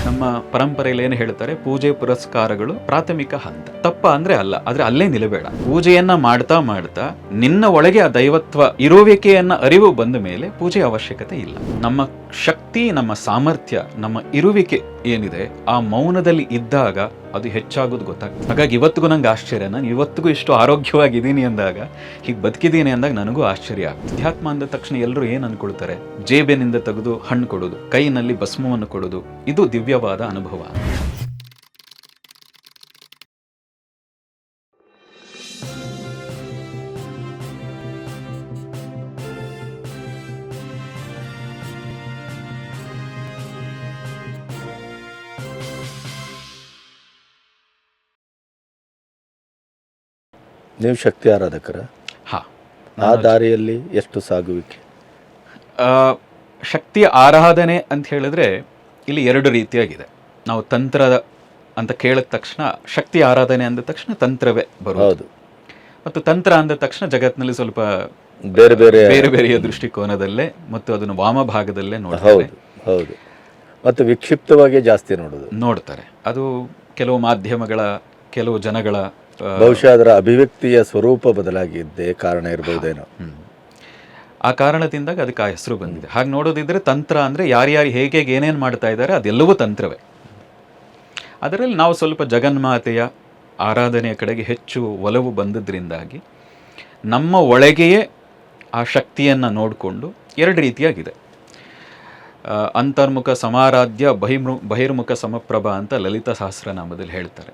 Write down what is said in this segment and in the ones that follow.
ನಮ್ಮ ಪರಂಪರೆಯಲ್ಲಿ ಏನು ಹೇಳ್ತಾರೆ, ಪೂಜೆ ಪುರಸ್ಕಾರಗಳು ಪ್ರಾಥಮಿಕ ಹಂತ. ತಪ್ಪ ಅಂದ್ರೆ ಅಲ್ಲ, ಆದ್ರೆ ಅಲ್ಲೇ ನಿಲ್ಲಬೇಡ. ಪೂಜೆಯನ್ನ ಮಾಡ್ತಾ ಮಾಡ್ತಾ ನಿನ್ನ ಒಳಗೆ ಆ ದೈವತ್ವ ಇರುವಿಕೆಯನ್ನ ಅರಿವು ಬಂದ ಮೇಲೆ ಪೂಜೆ ಅವಶ್ಯಕತೆ ಇಲ್ಲ. ನಮ್ಮ ಶಕ್ತಿ, ನಮ್ಮ ಸಾಮರ್ಥ್ಯ, ನಮ್ಮ ಇರುವಿಕೆ ಏನಿದೆ ಆ ಮೌನದಲ್ಲಿ ಇದ್ದಾಗ ಅದು ಹೆಚ್ಚಾಗೋದು ಗೊತ್ತಾಗ್ತದೆ. ಹಾಗಾಗಿ ಇವತ್ತಿಗೂ ನಂಗೆ ಆಶ್ಚರ್ಯ, ನಾನು ಇವತ್ತಿಗೂ ಇಷ್ಟು ಆರೋಗ್ಯವಾಗಿದ್ದೀನಿ ಅಂದಾಗ, ಹೀಗೆ ಬದುಕಿದ್ದೀನಿ ಅಂದಾಗ ನನಗೂ ಆಶ್ಚರ್ಯ ಆಗ್ತದೆ. ಅಧ್ಯಾತ್ಮ ಅಂದ ತಕ್ಷಣ ಎಲ್ಲರೂ ಏನು ಅನ್ಕೊಳ್ತಾರೆ, ಜೇಬಿನಿಂದ ತೆಗೆದು ಹಣ್ಣು ಕೊಡೋದು, ಕೈನಲ್ಲಿ ಭಸ್ಮವನ್ನು ಕೊಡೋದು, ಇದು ದಿವ್ಯವಾದ ಅನುಭವ. ನೀವು ಶಕ್ತಿ ಆರಾಧಕರ? ಹಾ, ಆ ದಾರಿಯಲ್ಲಿ ಎಷ್ಟು ಸಾಗುವಿಕೆ? ಶಕ್ತಿಯ ಆರಾಧನೆ ಅಂತ ಹೇಳಿದ್ರೆ ಇಲ್ಲಿ ಎರಡು ರೀತಿಯಾಗಿದೆ. ನಾವು ತಂತ್ರದ ಅಂತ ಕೇಳಿದ ತಕ್ಷಣ, ಶಕ್ತಿ ಆರಾಧನೆ ಅಂದ ತಕ್ಷಣ ತಂತ್ರವೇ ಬರೋದು. ಮತ್ತು ತಂತ್ರ ಅಂದ ತಕ್ಷಣ ಜಗತ್ತಿನಲ್ಲಿ ಸ್ವಲ್ಪ ಬೇರೆ ಬೇರೆಯ ದೃಷ್ಟಿಕೋನದಲ್ಲೇ ಮತ್ತು ಅದನ್ನು ವಾಮಭಾಗದಲ್ಲೇ ನೋಡ್ತಾರೆ. ಹೌದು, ಮತ್ತು ವಿಕ್ಷಿಪ್ತವಾಗಿ ಜಾಸ್ತಿ ನೋಡ್ತಾರೆ. ಅದು ಕೆಲವು ಮಾಧ್ಯಮಗಳ, ಕೆಲವು ಜನಗಳ, ಬಹುಶಃ ಅದರ ಅಭಿವ್ಯಕ್ತಿಯ ಸ್ವರೂಪ ಬದಲಾಗಿದ್ದೇ ಕಾರಣ ಇರಬಹುದೇನೋ. ಆ ಕಾರಣದಿಂದಾಗಿ ಅದಕ್ಕೆ ಆ ಹೆಸರು ಬಂದಿದೆ. ಹಾಗೆ ನೋಡೋದಿದ್ರೆ ತಂತ್ರ ಅಂದರೆ ಯಾರ್ಯಾರು ಹೇಗೆ ಏನೇನು ಮಾಡ್ತಾ ಇದ್ದಾರೆ ಅದೆಲ್ಲವೂ ತಂತ್ರವೇ. ಅದರಲ್ಲಿ ನಾವು ಸ್ವಲ್ಪ ಜಗನ್ಮಾತೆಯ ಆರಾಧನೆಯ ಕಡೆಗೆ ಹೆಚ್ಚು ಒಲವು ಬಂದದ್ರಿಂದಾಗಿ ನಮ್ಮ ಒಳಗೆಯೇ ಆ ಶಕ್ತಿಯನ್ನು ನೋಡಿಕೊಂಡು ಎರಡು ರೀತಿಯಾಗಿದೆ. ಅಂತರ್ಮುಖ ಸಮಾರಾಧ್ಯ ಬಹಿರ್ಮುಖ ಸಮಪ್ರಭಾ ಅಂತ ಲಲಿತಾ ಸಹಸ್ರನಾಮದಲ್ಲಿ ಹೇಳ್ತಾರೆ.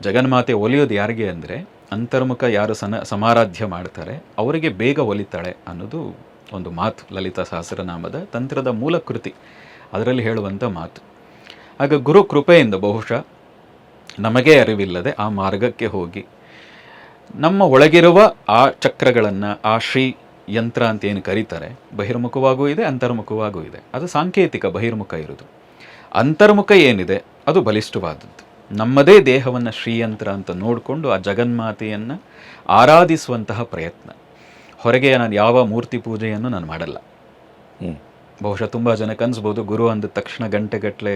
ಜಗನ್ಮಾತೆ ಒಲಿಯೋದು ಯಾರಿಗೆ ಅಂದರೆ, ಅಂತರ್ಮುಖ ಯಾರು ಸಮಾರಾಧ್ಯ ಮಾಡ್ತಾರೆ ಅವರಿಗೆ ಬೇಗ ಒಲಿತಾಳೆ ಅನ್ನೋದು ಒಂದು ಮಾತು. ಲಲಿತಾ ಸಹಸ್ರನಾಮದ ತಂತ್ರದ ಮೂಲ ಕೃತಿ, ಅದರಲ್ಲಿ ಹೇಳುವಂಥ ಮಾತು. ಆಗ ಗುರು ಕೃಪೆಯಿಂದ ಬಹುಶಃ ನಮಗೇ ಅರಿವಿಲ್ಲದೆ ಆ ಮಾರ್ಗಕ್ಕೆ ಹೋಗಿ ನಮ್ಮ ಒಳಗಿರುವ ಆ ಚಕ್ರಗಳನ್ನು, ಆ ಶ್ರೀ ಯಂತ್ರ ಅಂತ ಏನು ಕರೀತಾರೆ, ಬಹಿರ್ಮುಖವಾಗೂ ಇದೆ, ಅಂತರ್ಮುಖವಾಗೂ ಇದೆ. ಅದು ಸಾಂಕೇತಿಕ ಬಹಿರ್ಮುಖ ಇರೋದು. ಅಂತರ್ಮುಖ ಏನಿದೆ ಅದು ಬಲಿಷ್ಠವಾದದ್ದು. ನಮ್ಮದೇ ದೇಹವನ್ನು ಶ್ರೀಯಂತ್ರ ಅಂತ ನೋಡಿಕೊಂಡು ಆ ಜಗನ್ಮಾತೆಯನ್ನು ಆರಾಧಿಸುವಂತಹ ಪ್ರಯತ್ನ. ಹೊರಗೆ ನಾನು ಯಾವ ಮೂರ್ತಿ ಪೂಜೆಯನ್ನು ನಾನು ಮಾಡಲ್ಲ. ಬಹುಶಃ ತುಂಬ ಜನಕ್ಕೆ ಅನ್ಸ್ಬೋದು, ಗುರು ಅಂದ ತಕ್ಷಣ ಗಂಟೆಗಟ್ಟಲೆ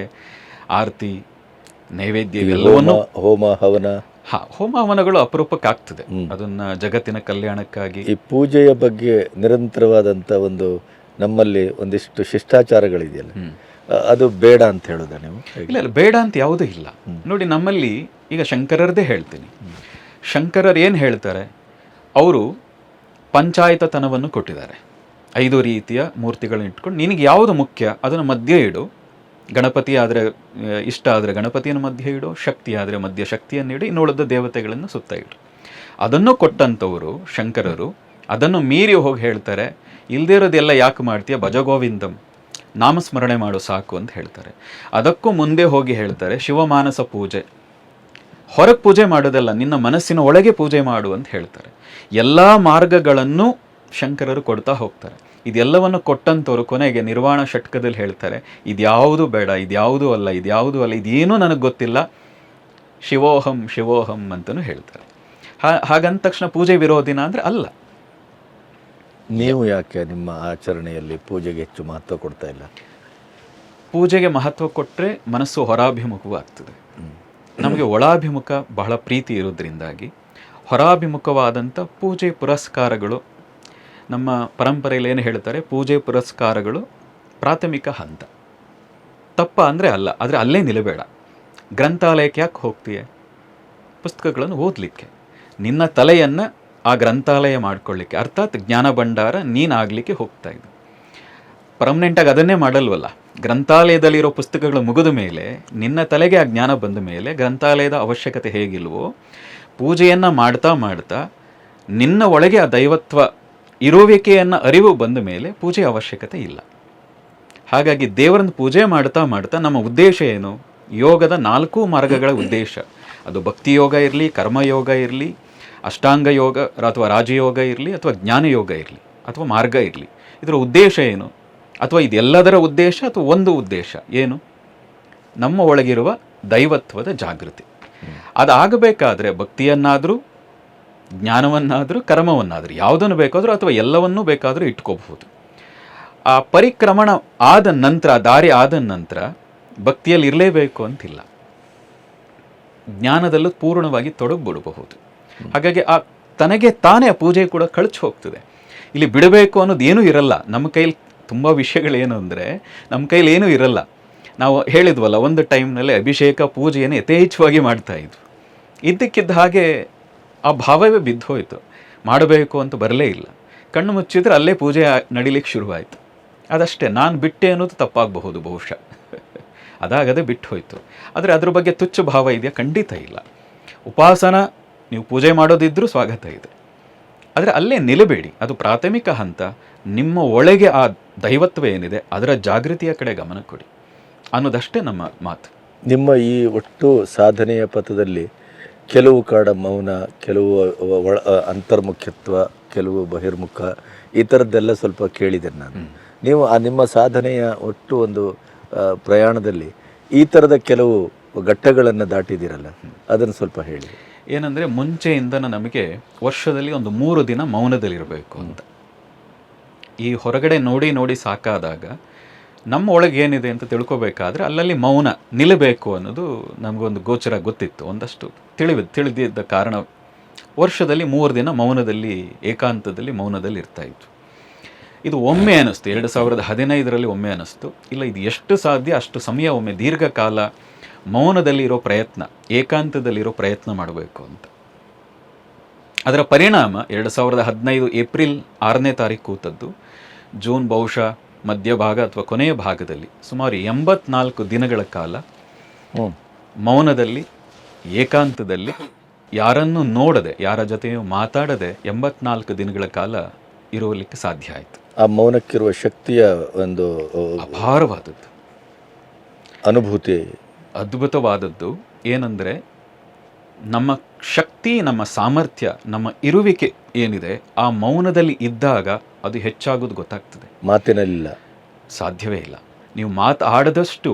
ಆರತಿ, ನೈವೇದ್ಯ, ಎಲ್ಲವನ್ನು ಹೋಮ ಹವನ. ಹೋಮ ಹವನಗಳು ಅಪರೂಪಕ್ಕೆ ಆಗ್ತದೆ. ಅದನ್ನ ಜಗತ್ತಿನ ಕಲ್ಯಾಣಕ್ಕಾಗಿ. ಈ ಪೂಜೆಯ ಬಗ್ಗೆ ನಿರಂತರವಾದಂಥ ಒಂದು ನಮ್ಮಲ್ಲಿ ಒಂದಿಷ್ಟು ಶಿಷ್ಟಾಚಾರಗಳಿದೆಯಲ್ಲ, ಅದು ಬೇಡ ಅಂತ ಹೇಳೋದ ನೀವು? ಇಲ್ಲ, ಬೇಡ ಅಂತ ಯಾವುದೂ ಇಲ್ಲ. ನೋಡಿ, ನಮ್ಮಲ್ಲಿ ಈಗ ಶಂಕರರದೇ ಹೇಳ್ತೀನಿ. ಶಂಕರರು ಏನು ಹೇಳ್ತಾರೆ, ಅವರು ಪಂಚಾಯತತನವನ್ನು ಕೊಟ್ಟಿದ್ದಾರೆ. 5 ರೀತಿಯ ಮೂರ್ತಿಗಳನ್ನ ಇಟ್ಕೊಂಡು ನಿನಗೆ ಯಾವುದು ಮುಖ್ಯ ಅದನ್ನು ಮಧ್ಯೆ ಇಡು. ಗಣಪತಿ ಆದರೆ ಇಷ್ಟ ಆದರೆ ಗಣಪತಿಯನ್ನು ಮಧ್ಯೆ ಇಡು, ಶಕ್ತಿ ಆದರೆ ಮಧ್ಯ ಶಕ್ತಿಯನ್ನು ಇಡು, ಇನ್ನುಳಿದ ದೇವತೆಗಳನ್ನು ಸುತ್ತ ಇಡು. ಅದನ್ನು ಕೊಟ್ಟಂಥವರು ಶಂಕರರು ಅದನ್ನು ಮೀರಿ ಹೋಗಿ ಹೇಳ್ತಾರೆ, ಇಲ್ಲದೇ ಇರೋದೆಲ್ಲ ಯಾಕೆ ಮಾಡ್ತೀಯ, ಭಜಗೋವಿಂದಂ, ನಾಮಸ್ಮರಣೆ ಮಾಡು ಸಾಕು ಅಂತ ಹೇಳ್ತಾರೆ. ಅದಕ್ಕೂ ಮುಂದೆ ಹೋಗಿ ಹೇಳ್ತಾರೆ, ಶಿವಮಾನಸ ಪೂಜೆ, ಹೊರಗೆ ಪೂಜೆ ಮಾಡೋದಲ್ಲ, ನಿನ್ನ ಮನಸ್ಸಿನ ಒಳಗೆ ಪೂಜೆ ಮಾಡು ಅಂತ ಹೇಳ್ತಾರೆ. ಎಲ್ಲ ಮಾರ್ಗಗಳನ್ನು ಶಂಕರರು ಕೊಡ್ತಾ ಹೋಗ್ತಾರೆ. ಇದೆಲ್ಲವನ್ನು ಕೊಟ್ಟಂಥವ್ರು ಕೊನೆಗೆ ನಿರ್ವಾಣ ಷಟ್ಕದಲ್ಲಿ ಹೇಳ್ತಾರೆ, ಇದ್ಯಾವುದು ಬೇಡ, ಇದ್ಯಾವುದೂ ಅಲ್ಲ, ಇದ್ಯಾವುದೂ ಅಲ್ಲ, ಇದೇನೂ ನನಗೆ ಗೊತ್ತಿಲ್ಲ, ಶಿವೋಹಂ ಶಿವೋಹಂ ಅಂತಲೂ ಹೇಳ್ತಾರೆ. ಹಾಗಂದ ತಕ್ಷಣ ಪೂಜೆ ವಿರೋಧಿನ ಅಂದರೆ ಅಲ್ಲ. ನೀವು ಯಾಕೆ ನಿಮ್ಮ ಆಚರಣೆಯಲ್ಲಿ ಪೂಜೆಗೆ ಹೆಚ್ಚು ಮಹತ್ವ ಕೊಡ್ತಾ ಇಲ್ಲ? ಪೂಜೆಗೆ ಮಹತ್ವ ಕೊಟ್ಟರೆ ಮನಸ್ಸು ಹೊರಾಭಿಮುಖವೂ ಆಗ್ತದೆ. ನಮಗೆ ಒಳಾಭಿಮುಖ ಬಹಳ ಪ್ರೀತಿ ಇರೋದ್ರಿಂದಾಗಿ ಹೊರಾಭಿಮುಖವಾದಂಥ ಪೂಜೆ ಪುರಸ್ಕಾರಗಳು, ನಮ್ಮ ಪರಂಪರೆಯಲ್ಲಿ ಏನು ಹೇಳ್ತಾರೆ, ಪೂಜೆ ಪುರಸ್ಕಾರಗಳು ಪ್ರಾಥಮಿಕ ಹಂತ. ತಪ್ಪ ಅಂದರೆ ಅಲ್ಲ, ಆದರೆ ಅಲ್ಲೇ ನಿಲ್ಲಬೇಡ. ಗ್ರಂಥಾಲಯಕ್ಕೆ ಯಾಕೆ ಹೋಗ್ತೀಯ? ಪುಸ್ತಕಗಳನ್ನು ಓದಲಿಕ್ಕೆ. ನಿನ್ನ ತಲೆಯನ್ನು ಆ ಗ್ರಂಥಾಲಯ ಮಾಡ್ಕೊಳ್ಳಿಕ್ಕೆ, ಅರ್ಥಾತ್ ಜ್ಞಾನ ಭಂಡಾರ ನೀನಾಗಲಿಕ್ಕೆ ಹೋಗ್ತಾ ಇದ್ದು. ಪರ್ಮನೆಂಟಾಗಿ ಅದನ್ನೇ ಮಾಡಲ್ವಲ್ಲ. ಗ್ರಂಥಾಲಯದಲ್ಲಿರೋ ಪುಸ್ತಕಗಳು ಮುಗಿದ ಮೇಲೆ, ನಿನ್ನ ತಲೆಗೆ ಆ ಜ್ಞಾನ ಬಂದ ಮೇಲೆ ಗ್ರಂಥಾಲಯದ ಅವಶ್ಯಕತೆ ಹೇಗಿಲ್ವೋ, ಪೂಜೆಯನ್ನು ಮಾಡ್ತಾ ಮಾಡ್ತಾ ನಿನ್ನ ಒಳಗೆ ಆ ದೈವತ್ವ ಇರುವಿಕೆಯನ್ನು ಅರಿವು ಬಂದ ಮೇಲೆ ಪೂಜೆ ಅವಶ್ಯಕತೆ ಇಲ್ಲ. ಹಾಗಾಗಿ ದೇವರನ್ನು ಪೂಜೆ ಮಾಡ್ತಾ ಮಾಡ್ತಾ ನಮ್ಮ ಉದ್ದೇಶ ಏನು? ಯೋಗದ 4 ಮಾರ್ಗಗಳ ಉದ್ದೇಶ, ಅದು ಭಕ್ತಿಯೋಗ ಇರಲಿ, ಕರ್ಮಯೋಗ ಇರಲಿ, ಅಷ್ಟಾಂಗ ಯೋಗ ಅಥವಾ ರಾಜಯೋಗ ಇರಲಿ, ಅಥವಾ ಜ್ಞಾನಯೋಗ ಇರಲಿ, ಅಥವಾ ಮಾರ್ಗ ಇರಲಿ, ಇದರ ಉದ್ದೇಶ ಏನು? ಅಥವಾ ಇದೆಲ್ಲದರ ಉದ್ದೇಶ ಅಥವಾ ಒಂದು ಉದ್ದೇಶ ಏನು? ನಮ್ಮ ಒಳಗಿರುವ ದೈವತ್ವದ ಜಾಗೃತಿ. ಅದಾಗಬೇಕಾದ್ರೆ ಭಕ್ತಿಯನ್ನಾದರೂ, ಜ್ಞಾನವನ್ನಾದರೂ, ಕರ್ಮವನ್ನಾದರೂ, ಯಾವುದನ್ನು ಬೇಕಾದರೂ ಅಥವಾ ಎಲ್ಲವನ್ನೂ ಬೇಕಾದರೂ ಇಟ್ಕೋಬಹುದು. ಆ ಪರಿಕ್ರಮಣ ಆದ ನಂತರ, ದಾರಿ ಆದ ನಂತರ ಭಕ್ತಿಯಲ್ಲಿ ಇರಲೇಬೇಕು ಅಂತಿಲ್ಲ. ಜ್ಞಾನದಲ್ಲೂ ಪೂರ್ಣವಾಗಿ ತೊಡಗ್ಬಿಡಬಹುದು. ಹಾಗಾಗಿ ಆ ತನಗೆ ತಾನೇ ಆ ಪೂಜೆ ಕೂಡ ಕಳಚಿ ಹೋಗ್ತದೆ. ಇಲ್ಲಿ ಬಿಡಬೇಕು ಅನ್ನೋದು ಏನೂ ಇರಲ್ಲ. ನಮ್ಮ ಕೈಲಿ ತುಂಬ ವಿಷಯಗಳೇನು ಅಂದರೆ ನಮ್ಮ ಕೈಲಿ ಏನೂ ಇರಲ್ಲ. ನಾವು ಹೇಳಿದ್ವಲ್ಲ, ಒಂದು ಟೈಮ್ನಲ್ಲಿ ಅಭಿಷೇಕ ಪೂಜೆಯನ್ನು ಯಥೇಚ್ಛವಾಗಿ ಮಾಡ್ತಾ ಇದ್ವು. ಇದ್ದಕ್ಕಿದ್ದ ಹಾಗೆ ಆ ಭಾವವೇ ಬಿದ್ದು ಹೋಯಿತು. ಮಾಡಬೇಕು ಅಂತ ಬರಲೇ ಇಲ್ಲ. ಕಣ್ಣು ಮುಚ್ಚಿದ್ರೆ ಅಲ್ಲೇ ಪೂಜೆ ನಡಿಲಿಕ್ಕೆ ಶುರುವಾಯಿತು. ಅದಷ್ಟೇ. ನಾನು ಬಿಟ್ಟೆ ಅನ್ನೋದು ತಪ್ಪಾಗಬಹುದು ಬಹುಶಃ. ಅದಾಗದೆ ಬಿಟ್ಟು ಹೋಯಿತು. ಆದರೆ ಅದ್ರ ಬಗ್ಗೆ ತುಚ್ಛ ಭಾವ ಇದೆಯಾ? ಖಂಡಿತ ಇಲ್ಲ. ಉಪಾಸನ ನೀವು ಪೂಜೆ ಮಾಡೋದಿದ್ರೂ ಸ್ವಾಗತ ಇದೆ. ಆದರೆ ಅಲ್ಲೇ ನಿಲ್ಲಬೇಡಿ. ಅದು ಪ್ರಾಥಮಿಕ ಹಂತ. ನಿಮ್ಮ ಒಳಗೆ ಆ ದೈವತ್ವ ಏನಿದೆ ಅದರ ಜಾಗೃತಿಯ ಕಡೆ ಗಮನ ಕೊಡಿ ಅನ್ನೋದಷ್ಟೇ ನಮ್ಮ ಮಾತು. ನಿಮ್ಮ ಈ ಒಟ್ಟು ಸಾಧನೆಯ ಪಥದಲ್ಲಿ ಕೆಲವು ಕಾಡ ಮೌನ, ಕೆಲವು ಅಂತರ್ಮುಖ್ಯತ್ವ, ಕೆಲವು ಬಹಿರ್ಮುಖ, ಈ ಥರದ್ದೆಲ್ಲ ಸ್ವಲ್ಪ ಕೇಳಿದೆ ನಾನು. ನೀವು ಆ ನಿಮ್ಮ ಸಾಧನೆಯ ಒಟ್ಟು ಒಂದು ಪ್ರಯಾಣದಲ್ಲಿ ಈ ಥರದ ಕೆಲವು ಘಟ್ಟಗಳನ್ನು ದಾಟಿದ್ದೀರಲ್ಲ, ಅದನ್ನು ಸ್ವಲ್ಪ ಹೇಳಿ. ಏನಂದರೆ, ಮುಂಚೆಯಿಂದ ನಮಗೆ ವರ್ಷದಲ್ಲಿ ಒಂದು 3 ದಿನ ಮೌನದಲ್ಲಿರಬೇಕು ಅಂತ. ಈ ಹೊರಗಡೆ ನೋಡಿ ನೋಡಿ ಸಾಕಾದಾಗ ನಮ್ಮ ಒಳಗೆ ಏನಿದೆ ಅಂತ ತಿಳ್ಕೊಬೇಕಾದ್ರೆ ಅಲ್ಲಲ್ಲಿ ಮೌನ ನಿಲ್ಲಬೇಕು ಅನ್ನೋದು ನಮಗೊಂದು ಗೋಚರ ಗೊತ್ತಿತ್ತು. ಒಂದಷ್ಟು ತಿಳಿದಿದ್ದ ಕಾರಣ ವರ್ಷದಲ್ಲಿ 3 ದಿನ ಮೌನದಲ್ಲಿ, ಏಕಾಂತದಲ್ಲಿ ಮೌನದಲ್ಲಿ ಇರ್ತಾ ಇತ್ತು. ಇದು ಒಮ್ಮೆ ಅನ್ನಿಸ್ತು, 2015ರಲ್ಲಿ ಒಮ್ಮೆ ಅನ್ನಿಸ್ತು, ಇಲ್ಲ ಇದು ಎಷ್ಟು ಸಾಧ್ಯ ಅಷ್ಟು ಸಮಯ ಒಮ್ಮೆ ದೀರ್ಘಕಾಲ ಮೌನದಲ್ಲಿರೋ ಪ್ರಯತ್ನ, ಏಕಾಂತದಲ್ಲಿರೋ ಪ್ರಯತ್ನ ಮಾಡಬೇಕು ಅಂತ. ಅದರ ಪರಿಣಾಮ 2015 ಏಪ್ರಿಲ್ 6ನೇ ತಾರೀಕು ಕೂತದ್ದು. ಜೂನ್ ಬಹುಶಃ ಮಧ್ಯಭಾಗ ಅಥವಾ ಕೊನೆಯ ಭಾಗದಲ್ಲಿ ಸುಮಾರು 84 ದಿನಗಳ ಕಾಲ ಮೌನದಲ್ಲಿ, ಏಕಾಂತದಲ್ಲಿ, ಯಾರನ್ನು ನೋಡದೆ, ಯಾರ ಜೊತೆಯೂ ಮಾತಾಡದೆ 84 ದಿನಗಳ ಕಾಲ ಇರಲಿಕ್ಕೆ ಸಾಧ್ಯ ಆಯಿತು. ಆ ಮೌನಕ್ಕಿರುವ ಶಕ್ತಿಯ ಒಂದು ಅಪಾರವಾದದ್ದು ಅನುಭೂತಿ, ಅದ್ಭುತವಾದದ್ದು. ಏನಂದರೆ, ನಮ್ಮ ಶಕ್ತಿ, ನಮ್ಮ ಸಾಮರ್ಥ್ಯ, ನಮ್ಮ ಇರುವಿಕೆ ಏನಿದೆ ಆ ಮೌನದಲ್ಲಿ ಇದ್ದಾಗ ಅದು ಹೆಚ್ಚಾಗೋದು ಗೊತ್ತಾಗ್ತದೆ. ಮಾತಿನಲ್ಲಿಲ್ಲ, ಸಾಧ್ಯವೇ ಇಲ್ಲ. ನೀವು ಮಾತಾಡದಷ್ಟು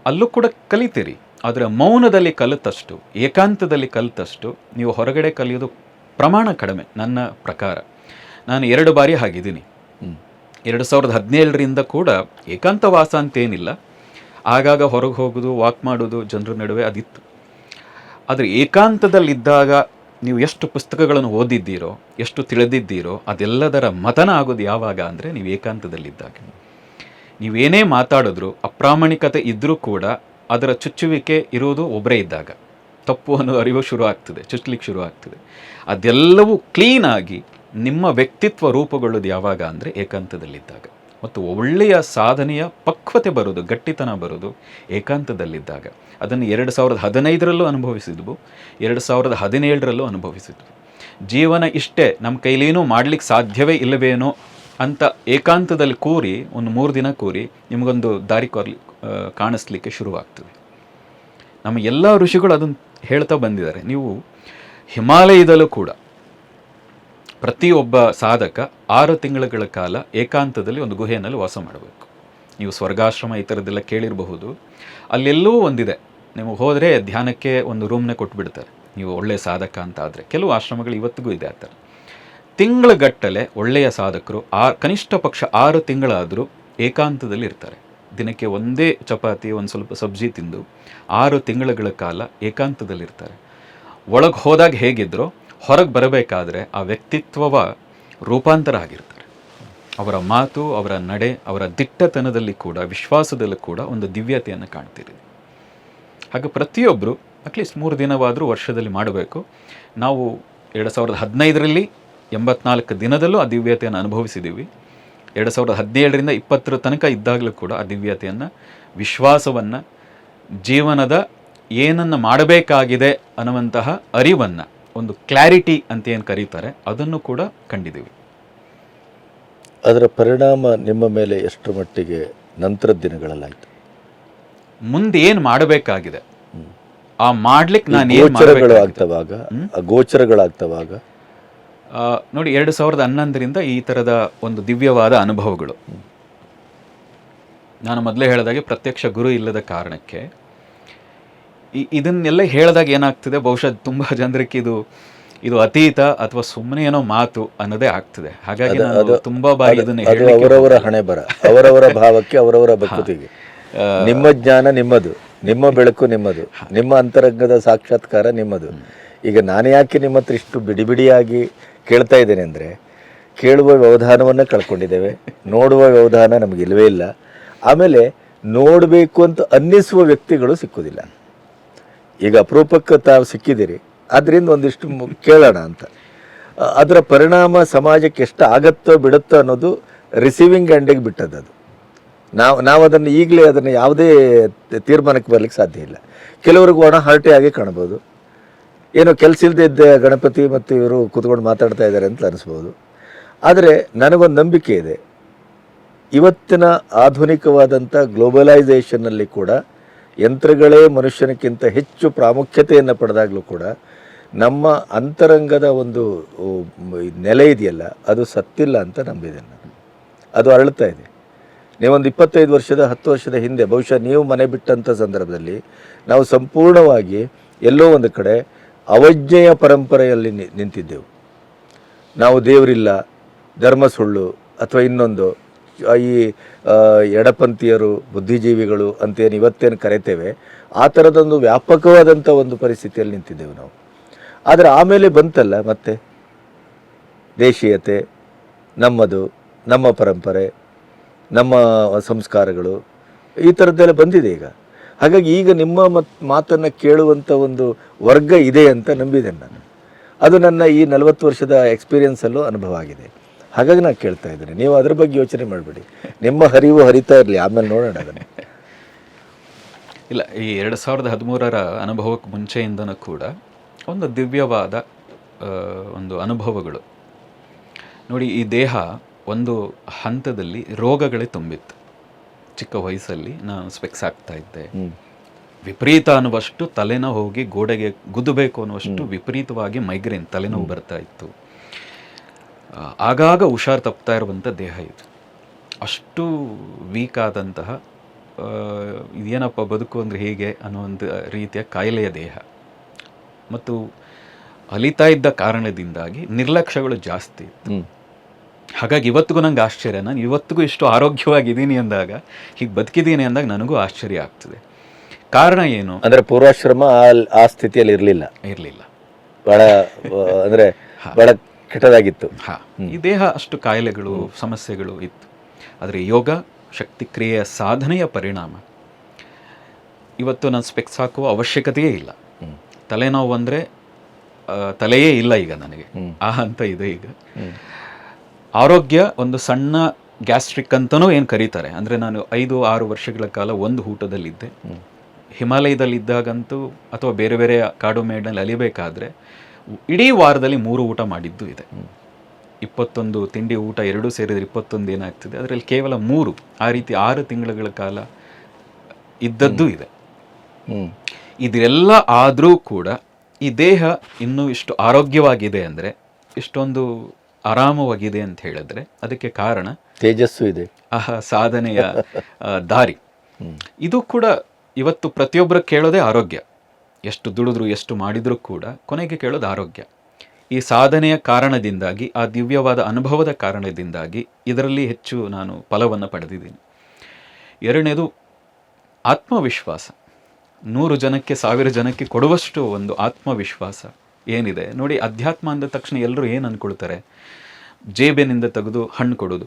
ಅಲ್ಲೂ ಕೂಡ ಕಲಿತೀರಿ. ಆದರೆ ಮೌನದಲ್ಲಿ ಕಲಿತಷ್ಟು, ಏಕಾಂತದಲ್ಲಿ ಕಲಿತಷ್ಟು ನೀವು ಹೊರಗಡೆ ಕಲಿಯೋದು ಪ್ರಮಾಣ ಕಡಿಮೆ ನನ್ನ ಪ್ರಕಾರ. ನಾನು 2 ಬಾರಿ ಆಗಿದ್ದೀನಿ. 2017ರಿಂದ ಕೂಡ ಏಕಾಂತವಾಸ ಅಂತೇನಿಲ್ಲ, ಆಗಾಗ ಹೊರಗೆ ಹೋಗೋದು, ವಾಕ್ ಮಾಡೋದು ಜನರ ನಡುವೆ ಅದಿತ್ತು. ಆದರೆ ಏಕಾಂತದಲ್ಲಿದ್ದಾಗ ನೀವು ಎಷ್ಟು ಪುಸ್ತಕಗಳನ್ನು ಓದಿದ್ದೀರೋ, ಎಷ್ಟು ತಿಳಿದಿದ್ದೀರೋ ಅದೆಲ್ಲದರ ಮತನ ಆಗೋದು ಯಾವಾಗ ಅಂದರೆ ನೀವು ಏಕಾಂತದಲ್ಲಿದ್ದಾಗ. ನೀವೇನೇ ಮಾತಾಡಿದ್ರು, ಅಪ್ರಾಮಾಣಿಕತೆ ಇದ್ದರೂ ಕೂಡ ಅದರ ಚುಚ್ಚುವಿಕೆ ಇರೋದು ಒಬ್ಬರೇ ಇದ್ದಾಗ. ತಪ್ಪು ಅನ್ನೋ ಅರಿವು ಶುರು ಆಗ್ತದೆ, ಚುಚ್ಚಲಿಕ್ಕೆ ಶುರು ಆಗ್ತದೆ. ಅದೆಲ್ಲವೂ ಕ್ಲೀನಾಗಿ ನಿಮ್ಮ ವ್ಯಕ್ತಿತ್ವ ರೂಪುಗೊಳ್ಳೋದು ಯಾವಾಗ ಅಂದರೆ ಏಕಾಂತದಲ್ಲಿದ್ದಾಗ. ಮತ್ತು ಒಳ್ಳೆಯ ಸಾಧನೆಯ ಪಕ್ವತೆ ಬರೋದು, ಗಟ್ಟಿತನ ಬರೋದು ಏಕಾಂತದಲ್ಲಿದ್ದಾಗ. ಅದನ್ನು 2015ರಲ್ಲೂ ಅನುಭವಿಸಿದ್ವು, 2017ರಲ್ಲೂ ಅನುಭವಿಸಿದ್ವು. ಜೀವನ ಇಷ್ಟೇ, ನಮ್ಮ ಕೈಲೇನೂ ಮಾಡಲಿಕ್ಕೆ ಸಾಧ್ಯವೇ ಇಲ್ಲವೇನೋ ಅಂತ ಏಕಾಂತದಲ್ಲಿ ಕೂರಿ ಒಂದು 3 ದಿನ ಕೂರಿ ನಿಮಗೊಂದು ದಾರಿ ಕಾಣಿಸ್ಲಿಕ್ಕೆ ಶುರುವಾಗ್ತದೆ. ನಮ್ಮ ಎಲ್ಲ ಋಷಿಗಳು ಅದನ್ನು ಹೇಳ್ತಾ ಬಂದಿದ್ದಾರೆ. ನೀವು ಹಿಮಾಲಯದಲ್ಲೂ ಕೂಡ ಪ್ರತಿಯೊಬ್ಬ ಸಾಧಕ 6 ತಿಂಗಳ ಕಾಲ ಏಕಾಂತದಲ್ಲಿ ಒಂದು ಗುಹೆಯಲ್ಲಿ ವಾಸ ಮಾಡಬೇಕು. ನೀವು ಸ್ವರ್ಗಾಶ್ರಮ ಈ ಥರದ್ದೆಲ್ಲ ಕೇಳಿರಬಹುದು. ಅಲ್ಲೆಲ್ಲೂ ಒಂದಿದೆ, ನೀವು ಹೋದರೆ ಧ್ಯಾನಕ್ಕೆ ಒಂದು ರೂಮ್ನೇ ಕೊಟ್ಬಿಡ್ತಾರೆ ನೀವು ಒಳ್ಳೆಯ ಸಾಧಕ ಅಂತ. ಆದರೆ ಕೆಲವು ಆಶ್ರಮಗಳು ಇವತ್ತಿಗೂ ಇದೆ ಆ ಥರ. ತಿಂಗಳಗಟ್ಟಲೆ ಒಳ್ಳೆಯ ಸಾಧಕರು ಕನಿಷ್ಠ ಪಕ್ಷ 6 ತಿಂಗಳಾದರೂ ಏಕಾಂತದಲ್ಲಿ ಇರ್ತಾರೆ. ದಿನಕ್ಕೆ ಒಂದೇ ಚಪಾತಿ, ಒಂದು ಸ್ವಲ್ಪ ಸಬ್ಜಿ ತಿಂದು 6 ತಿಂಗಳ ಕಾಲ ಏಕಾಂತದಲ್ಲಿರ್ತಾರೆ. ಒಳಗೆ ಹೋದಾಗ ಹೇಗಿದ್ರೋ ಹೊರಗೆ ಬರಬೇಕಾದ್ರೆ ಆ ವ್ಯಕ್ತಿತ್ವವ ರೂಪಾಂತರ ಆಗಿರ್ತಾರೆ. ಅವರ ಮಾತು, ಅವರ ನಡೆ, ಅವರ ದಿಟ್ಟತನದಲ್ಲಿ ಕೂಡ, ವಿಶ್ವಾಸದಲ್ಲೂ ಕೂಡ ಒಂದು ದಿವ್ಯತೆಯನ್ನು ಕಾಣ್ತೀರಿ. ಹಾಗೆ ಪ್ರತಿಯೊಬ್ಬರು ಅಟ್ಲೀಸ್ಟ್ 3 ದಿನವಾದರೂ ವರ್ಷದಲ್ಲಿ ಮಾಡಬೇಕು. ನಾವು 2015ರಲ್ಲಿ 84 ದಿನದಲ್ಲೂ ಆ ದಿವ್ಯತೆಯನ್ನು ಅನುಭವಿಸಿದ್ದೀವಿ. 2017ರಿಂದ 20 ತನಕ ಇದ್ದಾಗಲೂ ಕೂಡ ಆ ದಿವ್ಯತೆಯನ್ನು, ವಿಶ್ವಾಸವನ್ನು, ಜೀವನದ ಏನನ್ನು ಮಾಡಬೇಕಾಗಿದೆ ಅನ್ನುವಂತಹ ಅರಿವನ್ನು, ಒಂದು ಕ್ಲಾರಿಟಿ ಅಂತ ಏನು ಕರೀತಾರೆ, ಅದನ್ನು ಕೂಡ ಕಂಡಿದ್ದೀವಿ. ಅದರ ಪರಿಣಾಮ ನಿಮ್ಮ ಮೇಲೆ ಎಷ್ಟು ಮಟ್ಟಿಗೆ ನಂತರದ ದಿನಗಳಲ್ಲಾಯಿತು? ಮುಂದೆ ಏನು ಮಾಡಬೇಕಾಗಿದೆ ಆ ಮಾಡ್ಲಿಕ್ಕೆ ನಾನು ಗೋಚರಗಳಾಗ್ತವಾಗ ನೋಡಿ, 2011ರಿಂದ ಈ ಥರದ ಒಂದು ದಿವ್ಯವಾದ ಅನುಭವಗಳು. ನಾನು ಮೊದಲೇ ಹೇಳಿದಾಗೆ ಪ್ರತ್ಯಕ್ಷ ಗುರು ಇಲ್ಲದ ಕಾರಣಕ್ಕೆ ಇದನ್ನೆಲ್ಲ ಹೇಳಿದಾಗ ಏನಾಗ್ತದೆ, ಬಹುಶಃ ತುಂಬ ಜನರಿಗೆ ಇದು ಅತೀತ ಅಥವಾ ಸುಮ್ಮನೆ ಏನೋ ಮಾತು ಅನ್ನೋದೇ ಆಗ್ತದೆ. ಹಾಗಾಗಿ ನಾನು ತುಂಬಾ ಬಾರಿ ಇದನ್ನ ಅವರವರ ಹಣೆ ಬರ, ಅವರವರ ಭಾವಕ್ಕೆ, ಅವರವರ ಭಕ್ತಿಗೆ ನಿಮ್ಮ ಜ್ಞಾನ ನಿಮ್ಮದು, ನಿಮ್ಮ ಬೆಳಕು ನಿಮ್ಮದು, ನಿಮ್ಮ ಅಂತರಂಗದ ಸಾಕ್ಷಾತ್ಕಾರ ನಿಮ್ಮದು. ಈಗ ನಾನು ಯಾಕೆ ನಿಮ್ಮ ಹತ್ರ ಇಷ್ಟು ಬಿಡಿಯಾಗಿ ಕೇಳ್ತಾ ಇದ್ದೇನೆ ಅಂದರೆ, ಕೇಳುವ ವ್ಯವಧಾನವನ್ನು ಕಳ್ಕೊಂಡಿದ್ದೇವೆ, ನೋಡುವ ವ್ಯವಧಾನ ನಮಗೆ ಇಲ್ಲವೇ ಇಲ್ಲ. ಆಮೇಲೆ ನೋಡಬೇಕು ಅಂತ ಅನ್ನಿಸುವ ವ್ಯಕ್ತಿಗಳು ಸಿಕ್ಕುವುದಿಲ್ಲ. ಈಗ ಅಪರೂಪಕ್ಕೆ ತಾವು ಸಿಕ್ಕಿದ್ದೀರಿ, ಅದರಿಂದ ಒಂದಿಷ್ಟು ಕೇಳೋಣ ಅಂತ. ಅದರ ಪರಿಣಾಮ ಸಮಾಜಕ್ಕೆ ಎಷ್ಟು ಆಗತ್ತೋ ಬಿಡುತ್ತೋ ಅನ್ನೋದು ರಿಸೀವಿಂಗ್ ಎಂಡಿಗೆ ಬಿಟ್ಟದ್ದು. ಅದು ನಾವು ಅದನ್ನು ಈಗಲೇ ಅದನ್ನು ಯಾವುದೇ ತೀರ್ಮಾನಕ್ಕೆ ಬರಲಿಕ್ಕೆ ಸಾಧ್ಯ ಇಲ್ಲ. ಕೆಲವ್ರಿಗೆ ಒಣ ಹರಟೆ ಆಗಿ ಕಾಣ್ಬೋದು, ಏನೋ ಕೆಲಸ ಇಲ್ಲದೆ ಇದ್ದ ಗಣಪತಿ ಮತ್ತು ಇವರು ಕೂತ್ಕೊಂಡು ಮಾತಾಡ್ತಾ ಇದ್ದಾರೆ ಅಂತ ಅನಿಸ್ಬೋದು. ಆದರೆ ನನಗೊಂದು ನಂಬಿಕೆ ಇದೆ, ಇವತ್ತಿನ ಆಧುನಿಕವಾದಂಥ ಗ್ಲೋಬಲೈಸೇಷನ್ನಲ್ಲಿ ಕೂಡ ಯಂತ್ರಗಳೇ ಮನುಷ್ಯನಕ್ಕಿಂತ ಹೆಚ್ಚು ಪ್ರಾಮುಖ್ಯತೆಯನ್ನು ಪಡೆದಾಗಲೂ ಕೂಡ ನಮ್ಮ ಅಂತರಂಗದ ಒಂದು ನೆಲೆ ಇದೆಯಲ್ಲ, ಅದು ಸತ್ತಿಲ್ಲ ಅಂತ ನಂಬಿದ್ದೇನೆ ನಾನು. ಅದು ಅರಳುತ್ತಾ ಇದೆ. ನೀವೊಂದು 25 ವರ್ಷದ 10 ವರ್ಷದ ಹಿಂದೆ ಬಹುಶಃ ನೀವು ಮನೆ ಬಿಟ್ಟಂಥ ಸಂದರ್ಭದಲ್ಲಿ ನಾವು ಸಂಪೂರ್ಣವಾಗಿ ಎಲ್ಲೋ ಒಂದು ಕಡೆ ಅವಜ್ಞೆಯ ಪರಂಪರೆಯಲ್ಲಿ ನಿಂತಿದ್ದೆವು. ನಾವು ದೇವರಿಲ್ಲ, ಧರ್ಮ ಸುಳ್ಳು ಅಥವಾ ಇನ್ನೊಂದು ಈ ಎಡಪಂಥೀಯರು, ಬುದ್ಧಿಜೀವಿಗಳು ಅಂತೇನು ಇವತ್ತೇನು ಕರೆತೇವೆ, ಆ ಥರದೊಂದು ವ್ಯಾಪಕವಾದಂಥ ಒಂದು ಪರಿಸ್ಥಿತಿಯಲ್ಲಿ ನಿಂತಿದ್ದೆವು ನಾವು. ಆದರೆ ಆಮೇಲೆ ಬಂತಲ್ಲ ಮತ್ತೆ ದೇಶೀಯತೆ, ನಮ್ಮದು, ನಮ್ಮ ಪರಂಪರೆ, ನಮ್ಮ ಸಂಸ್ಕಾರಗಳು, ಈ ಥರದ್ದೆಲ್ಲ ಬಂದಿದೆ ಈಗ. ಹಾಗಾಗಿ ಈಗ ನಿಮ್ಮ ಮಾತನ್ನು ಕೇಳುವಂಥ ಒಂದು ವರ್ಗ ಇದೆ ಅಂತ ನಂಬಿದ್ದೇನೆ ನಾನು. ಅದು ನನ್ನ ಈ 40 ವರ್ಷದ ಎಕ್ಸ್ಪೀರಿಯನ್ಸಲ್ಲೂ ಅನುಭವ ಆಗಿದೆ. ಹಾಗಾಗಿ ನಾನು ಕೇಳ್ತಾ ಇದ್ದೇನೆ, ನೀವು ಅದ್ರ ಬಗ್ಗೆ ಯೋಚನೆ ಮಾಡಬೇಡಿ, ನಿಮ್ಮ ಹರಿವು ಹರಿತಾ ಇರಲಿ, ಆಮೇಲೆ ನೋಡೋಣ ಅದನ್ನು. ಇಲ್ಲ, ಈ 2013ರ ಅನುಭವಕ್ಕೆ ಮುಂಚೆಯಿಂದನೂ ಕೂಡ ಒಂದು ದಿವ್ಯವಾದ ಒಂದು ಅನುಭವಗಳು. ನೋಡಿ, ಈ ದೇಹ ಒಂದು ಹಂತದಲ್ಲಿ ರೋಗಗಳೇ ತುಂಬಿತ್ತು. ಚಿಕ್ಕ ವಯಸ್ಸಲ್ಲಿ ನಾನು ಸ್ಪೆಕ್ಸ್ ಆಗ್ತಾ ಇದ್ದೆ, ವಿಪರೀತ ಅನ್ನುವಷ್ಟು ತಲೆನೋವು ಹೋಗಿ ಗೋಡೆಗೆ ಗುದ್ದಬೇಕು ಅನ್ನುವಷ್ಟು ವಿಪರೀತವಾಗಿ ಮೈಗ್ರೇನ್ ತಲೆನೋವು ಬರ್ತಾ ಇತ್ತು. ಆಗಾಗ ಹುಷಾರು ತಪ್ತಾ ಇರುವಂಥ ದೇಹ ಇದು. ಅಷ್ಟು ವೀಕ್ ಆದಂತಹ ಇದೇನಪ್ಪ ಬದುಕು ಅಂದರೆ ಹೇಗೆ ಅನ್ನುವಂಥ ರೀತಿಯ ಕಾಯಿಲೆಯ ದೇಹ. ಮತ್ತು ಅಲಿತಾ ಇದ್ದ ಕಾರಣದಿಂದಾಗಿ ನಿರ್ಲಕ್ಷ್ಯಗಳು ಜಾಸ್ತಿ ಇತ್ತು. ಹಾಗಾಗಿ ಇವತ್ತಿಗೂ ನಂಗೆ ಆಶ್ಚರ್ಯ, ನಾನು ಇವತ್ತಿಗೂ ಇಷ್ಟು ಆರೋಗ್ಯವಾಗಿದ್ದೀನಿ ಅಂದಾಗ, ಹೀಗೆ ಬದುಕಿದ್ದೀನಿ ಅಂದಾಗ ನನಗೂ ಆಶ್ಚರ್ಯ ಆಗ್ತದೆ. ಕಾರಣ ಏನು ಅಂದರೆ ಪೂರ್ವಾಶ್ರಮ ಆ ಸ್ಥಿತಿಯಲ್ಲಿ ಇರಲಿಲ್ಲ, ಬಹಳ ಅಂದರೆ ಬಹಳ ಕೆಟ್ಟದಾಗಿತ್ತು. ಈ ದೇಹ ಅಷ್ಟು ಕಾಯಿಲೆಗಳು, ಸಮಸ್ಯೆಗಳು ಇತ್ತು. ಆದರೆ ಯೋಗ ಶಕ್ತಿ ಕ್ರಿಯೆಯ ಸಾಧನೆಯ ಪರಿಣಾಮ ಇವತ್ತು ನಾನು ಸ್ಪೆಕ್ಸ್ ಹಾಕುವ ಅವಶ್ಯಕತೆಯೇ ಇಲ್ಲ. ತಲೆನೋವು ಅಂದರೆ ತಲೆಯೇ ಇಲ್ಲ ಈಗ ನನಗೆ, ಆ ಹಂತ ಇದೆ ಈಗ. ಆರೋಗ್ಯ ಒಂದು ಸಣ್ಣ ಗ್ಯಾಸ್ಟ್ರಿಕ್ ಅಂತಲೂ ಏನು ಕರೀತಾರೆ. ಅಂದರೆ ನಾನು 5-6 ವರ್ಷಗಳ ಕಾಲ ಒಂದು ಊಟದಲ್ಲಿದ್ದೆ. ಹಿಮಾಲಯದಲ್ಲಿದ್ದಾಗಂತೂ ಅಥವಾ ಬೇರೆ ಬೇರೆ ಕಾಡು ಮೇಡಿನಲ್ಲಿ ಅಲಿಬೇಕಾದ್ರೆ ಇಡೀ ವಾರದಲ್ಲಿ 3 ಊಟ ಮಾಡಿದ್ದು ಇದೆ. 21 ತಿಂಡಿ ಊಟ ಎರಡೂ ಸೇರಿದ್ರೆ 21 ಏನಾಗ್ತದೆ, ಅದರಲ್ಲಿ ಕೇವಲ 3, ಆ ರೀತಿ 6 ತಿಂಗಳ ಕಾಲ ಇದ್ದದ್ದು ಇದೆ. ಇದೆಲ್ಲ ಆದರೂ ಕೂಡ ಈ ದೇಹ ಇನ್ನೂ ಇಷ್ಟು ಆರೋಗ್ಯವಾಗಿದೆ ಅಂದರೆ, ಇಷ್ಟೊಂದು ಆರಾಮವಾಗಿದೆ ಅಂತ ಹೇಳಿದ್ರೆ ಅದಕ್ಕೆ ಕಾರಣ ತೇಜಸ್ಸು ಇದೆ, ಸಾಧನೆಯ ದಾರಿ. ಇದು ಕೂಡ ಇವತ್ತು ಪ್ರತಿಯೊಬ್ಬರು ಕೇಳೋದೇ ಆರೋಗ್ಯ. ಎಷ್ಟು ದುಡಿದ್ರು ಎಷ್ಟು ಮಾಡಿದರೂ ಕೂಡ ಕೊನೆಗೆ ಕೇಳೋದು ಆರೋಗ್ಯ. ಈ ಸಾಧನೆಯ ಕಾರಣದಿಂದಾಗಿ, ಆ ದಿವ್ಯವಾದ ಅನುಭವದ ಕಾರಣದಿಂದಾಗಿ ಇದರಲ್ಲಿ ಹೆಚ್ಚು ನಾನು ಫಲವನ್ನು ಪಡೆದಿದ್ದೀನಿ. ಎರಡನೇದು ಆತ್ಮವಿಶ್ವಾಸ. 100 ಜನಕ್ಕೆ 1000 ಜನಕ್ಕೆ ಕೊಡುವಷ್ಟು ಒಂದು ಆತ್ಮವಿಶ್ವಾಸ ಏನಿದೆ ನೋಡಿ. ಅಧ್ಯಾತ್ಮ ಅಂದ ತಕ್ಷಣ ಎಲ್ಲರೂ ಏನು ಅಂದ್ಕೊಳ್ತಾರೆ, ಜೇಬಿನಿಂದ ತೆಗೆದು ಹಣ್ಣು ಕೊಡೋದು,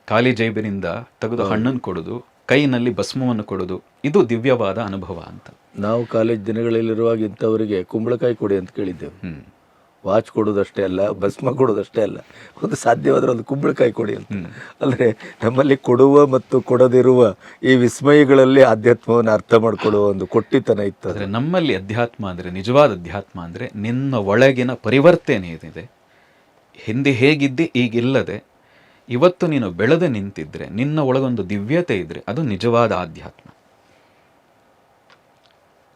ಖಾಲಿ ಜೇಬಿನಿಂದ ತೆಗೆದು ಹಣ್ಣನ್ನು ಕೊಡೋದು, ಕೈನಲ್ಲಿ ಭಸ್ಮವನ್ನು ಕೊಡೋದು, ಇದು ದಿವ್ಯವಾದ ಅನುಭವ ಅಂತ. ನಾವು ಕಾಲೇಜ್ ದಿನಗಳಲ್ಲಿರುವಾಗ ಇಂಥವರಿಗೆ ಕುಂಬಳಕಾಯಿ ಕೊಡಿ ಅಂತ ಕೇಳಿದ್ದೆವು. ವಾಚ್ ಕೊಡೋದಷ್ಟೇ ಅಲ್ಲ, ಭಸ್ಮ ಕೊಡೋದಷ್ಟೇ ಅಲ್ಲ, ಒಂದು ಸಾಧ್ಯವಾದ್ರೆ ಒಂದು ಕುಂಬಳಕಾಯಿ ಕೊಡಿ ಅಂತ. ಅಂದರೆ ನಮ್ಮಲ್ಲಿ ಕೊಡುವ ಮತ್ತು ಕೊಡದಿರುವ ಈ ವಿಸ್ಮಯಗಳಲ್ಲಿ ಅಧ್ಯಾತ್ಮವನ್ನು ಅರ್ಥ ಮಾಡ್ಕೊಳ್ಳುವ ಒಂದು ಕೊಟ್ಟಿತನ ಇತ್ತು. ಆದರೆ ನಮ್ಮಲ್ಲಿ ಅಧ್ಯಾತ್ಮ ಅಂದರೆ, ನಿಜವಾದ ಅಧ್ಯಾತ್ಮ ಅಂದರೆ ನಿನ್ನ ಒಳಗಿನ ಪರಿವರ್ತನೆ ಏನಿದೆ. ಹಿಂದೆ ಹೇಗಿದ್ದೆ ಈಗಿಲ್ಲದೆ ಇವತ್ತು ನೀನು ಬೆಳೆದು ನಿಂತಿದ್ರೆ, ನಿನ್ನ ಒಳಗೊಂದು ದಿವ್ಯತೆ ಇದ್ರೆ, ಅದು ನಿಜವಾದ ಆಧ್ಯಾತ್ಮ.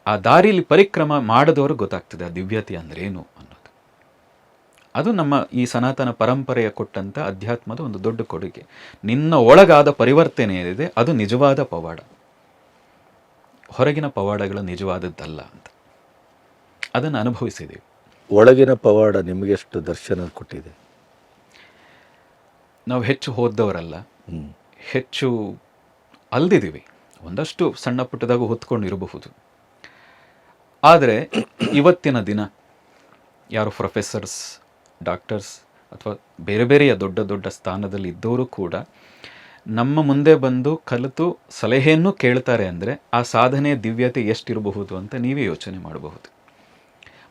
ಆ ದಾರಿಯಲ್ಲಿ ಪರಿಕ್ರಮ ಮಾಡದವರು ಗೊತ್ತಾಗ್ತದೆ ಆ ದಿವ್ಯತೆ ಅಂದ್ರೆ ಏನು ಅನ್ನೋದು. ಅದು ನಮ್ಮ ಈ ಸನಾತನ ಪರಂಪರೆಯ ಕೊಟ್ಟಂಥ ಅಧ್ಯಾತ್ಮದ ಒಂದು ದೊಡ್ಡ ಕೊಡುಗೆ. ನಿನ್ನ ಒಳಗಾದ ಪರಿವರ್ತನೆ ಏನಿದೆ ಅದು ನಿಜವಾದ ಪವಾಡ, ಹೊರಗಿನ ಪವಾಡಗಳು ನಿಜವಾದದ್ದಲ್ಲ ಅಂತ ಅದನ್ನು ಅನುಭವಿಸಿದ್ದೀವಿ. ಒಳಗಿನ ಪವಾಡ ನಿಮಗೆಷ್ಟು ದರ್ಶನ ಕೊಟ್ಟಿದೆ? ನಾವು ಹೆಚ್ಚು ಓದ್ದವರಲ್ಲ, ಹೆಚ್ಚು ಅಲ್ದಿದ್ದೀವಿ. ಒಂದಷ್ಟು ಸಣ್ಣ ಪುಟ್ಟದಾಗ ಹೊತ್ಕೊಂಡಿರಬಹುದು. ಆದರೆ ಇವತ್ತಿನ ದಿನ ಯಾರು ಪ್ರೊಫೆಸರ್ಸ್, ಡಾಕ್ಟರ್ಸ್ ಅಥವಾ ಬೇರೆ ಬೇರೆಯ ದೊಡ್ಡ ದೊಡ್ಡ ಸ್ಥಾನದಲ್ಲಿ ಇದ್ದವರು ಕೂಡ ನಮ್ಮ ಮುಂದೆ ಬಂದು ಕಲಿತು ಸಲಹೆಯನ್ನು ಕೇಳ್ತಾರೆ ಅಂದರೆ ಆ ಸಾಧನೆಯ ದಿವ್ಯತೆ ಎಷ್ಟಿರಬಹುದು ಅಂತ ನೀವೇ ಯೋಚನೆ ಮಾಡಬಹುದು.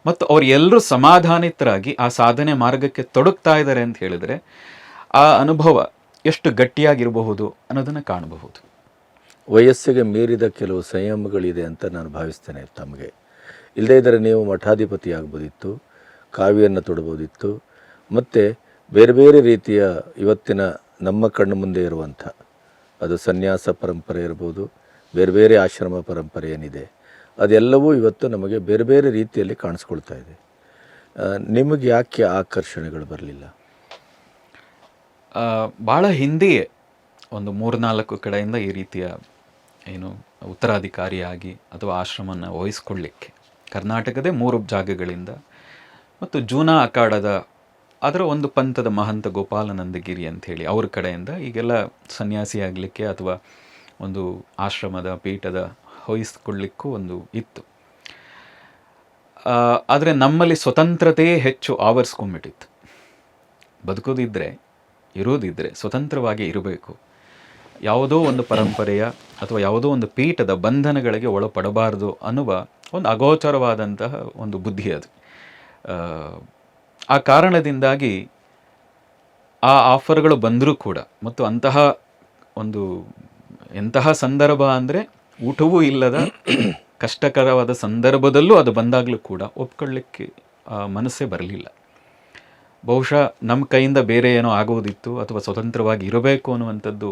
ಮತ್ತು ಅವ್ರು ಎಲ್ಲರೂ ಸಮಾಧಾನಿತರಾಗಿ ಆ ಸಾಧನೆ ಮಾರ್ಗಕ್ಕೆ ತೊಡಗ್ತಾ ಇದ್ದಾರೆ ಅಂತ ಹೇಳಿದರೆ ಆ ಅನುಭವ ಎಷ್ಟು ಗಟ್ಟಿಯಾಗಿರಬಹುದು ಅನ್ನೋದನ್ನು ಕಾಣಬಹುದು. ವಯಸ್ಸಿಗೆ ಮೀರಿದ ಕೆಲವು ಸಂಯಮಗಳಿದೆ ಅಂತ ನಾನು ಭಾವಿಸ್ತೇನೆ ತಮಗೆ. ಇಲ್ಲದೇ ಇದ್ದರೆ ನೀವು ಮಠಾಧಿಪತಿ ಆಗ್ಬೋದಿತ್ತು, ಕಾವಿಯನ್ನು ತೊಡಬೋದಿತ್ತು, ಮತ್ತು ಬೇರೆ ಬೇರೆ ರೀತಿಯ ಇವತ್ತಿನ ನಮ್ಮ ಕಣ್ಣು ಮುಂದೆ ಇರುವಂಥ ಅದು ಸನ್ಯಾಸ ಪರಂಪರೆ ಇರ್ಬೋದು, ಬೇರೆ ಬೇರೆ ಆಶ್ರಮ ಪರಂಪರೆ ಏನಿದೆ ಅದೆಲ್ಲವೂ ಇವತ್ತು ನಮಗೆ ಬೇರೆ ಬೇರೆ ರೀತಿಯಲ್ಲಿ ಕಾಣಿಸ್ಕೊಳ್ತಾ ಇದೆ. ನಿಮಗೆ ಯಾಕೆ ಆಕರ್ಷಣೆಗಳು ಬರಲಿಲ್ಲ? ಭಾಳ ಹಿಂದೆಯೇ ಒಂದು 3-4 ಕಡೆಯಿಂದ ಈ ರೀತಿಯ ಏನು ಉತ್ತರಾಧಿಕಾರಿಯಾಗಿ ಅಥವಾ ಆಶ್ರಮನ ವಹಿಸ್ಕೊಳ್ಳಿಕ್ಕೆ ಕರ್ನಾಟಕದ 3 ಜಾಗಗಳಿಂದ ಮತ್ತು ಜೂನಾ ಅಖಾಡದ ಅದರ ಒಂದು ಪಂಥದ ಮಹಂತ ಗೋಪಾಲನಂದಗಿರಿ ಅಂಥೇಳಿ ಅವ್ರ ಕಡೆಯಿಂದ ಈಗೆಲ್ಲ ಸನ್ಯಾಸಿ ಆಗಲಿಕ್ಕೆ ಅಥವಾ ಒಂದು ಆಶ್ರಮದ ಪೀಠದ ವಹಿಸ್ಕೊಳ್ಳಿಕ್ಕೂ ಒಂದು ಇತ್ತು. ಆದರೆ ನಮ್ಮಲ್ಲಿ ಸ್ವತಂತ್ರತೆಯೇ ಹೆಚ್ಚು ಆವರಿಸ್ಕೊಂಡ್ಬಿಟ್ಟಿತ್ತು. ಬದುಕೋದಿದ್ದರೆ ಇರೋದಿದ್ದರೆ ಸ್ವತಂತ್ರವಾಗಿ ಇರಬೇಕು, ಯಾವುದೋ ಒಂದು ಪರಂಪರೆಯ ಅಥವಾ ಯಾವುದೋ ಒಂದು ಪೀಠದ ಬಂಧನಗಳಿಗೆ ಒಳಪಡಬಾರದು ಅನ್ನುವ ಒಂದು ಅಗೋಚರವಾದಂತಹ ಒಂದು ಬುದ್ಧಿ ಅದು. ಆ ಕಾರಣದಿಂದಾಗಿ ಆ ಆಫರ್ಗಳು ಬಂದರೂ ಕೂಡ ಮತ್ತು ಅಂತಹ ಒಂದು ಎಂತಹ ಸಂದರ್ಭ ಅಂದರೆ ಊಟವೂ ಇಲ್ಲದ ಕಷ್ಟಕರವಾದ ಸಂದರ್ಭದಲ್ಲೂ ಅದು ಬಂದಾಗಲೂ ಕೂಡ ಒಪ್ಕೊಳ್ಳಿಕ್ಕೆ ಮನಸ್ಸೇ ಬರಲಿಲ್ಲ. ಬಹುಶಃ ನಮ್ಮ ಕೈಯಿಂದ ಬೇರೆ ಏನೋ ಆಗೋದಿತ್ತು ಅಥವಾ ಸ್ವತಂತ್ರವಾಗಿ ಇರಬೇಕು ಅನ್ನುವಂಥದ್ದು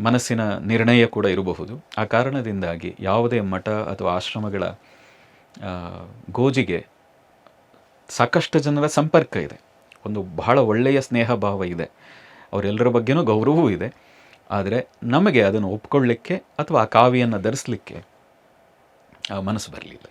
ಮನಸ್ಸಿನ ನಿರ್ಣಯ ಕೂಡ ಇರಬಹುದು. ಆ ಕಾರಣದಿಂದಾಗಿ ಯಾವುದೇ ಮಠ ಅಥವಾ ಆಶ್ರಮಗಳ ಗೋಜಿಗೆ ಸಾಕಷ್ಟು ಜನರ ಸಂಪರ್ಕ ಇದೆ, ಒಂದು ಬಹಳ ಒಳ್ಳೆಯ ಸ್ನೇಹ ಭಾವ ಇದೆ, ಅವರೆಲ್ಲರ ಬಗ್ಗೆನೂ ಗೌರವವೂ ಇದೆ. ಆದರೆ ನಮಗೆ ಅದನ್ನು ಒಪ್ಕೊಳ್ಳಿಕ್ಕೆ ಅಥವಾ ಆ ಕಾವಿಯನ್ನು ಧರಿಸಲಿಕ್ಕೆ ಮನಸ್ಸು ಬರಲಿಲ್ಲ.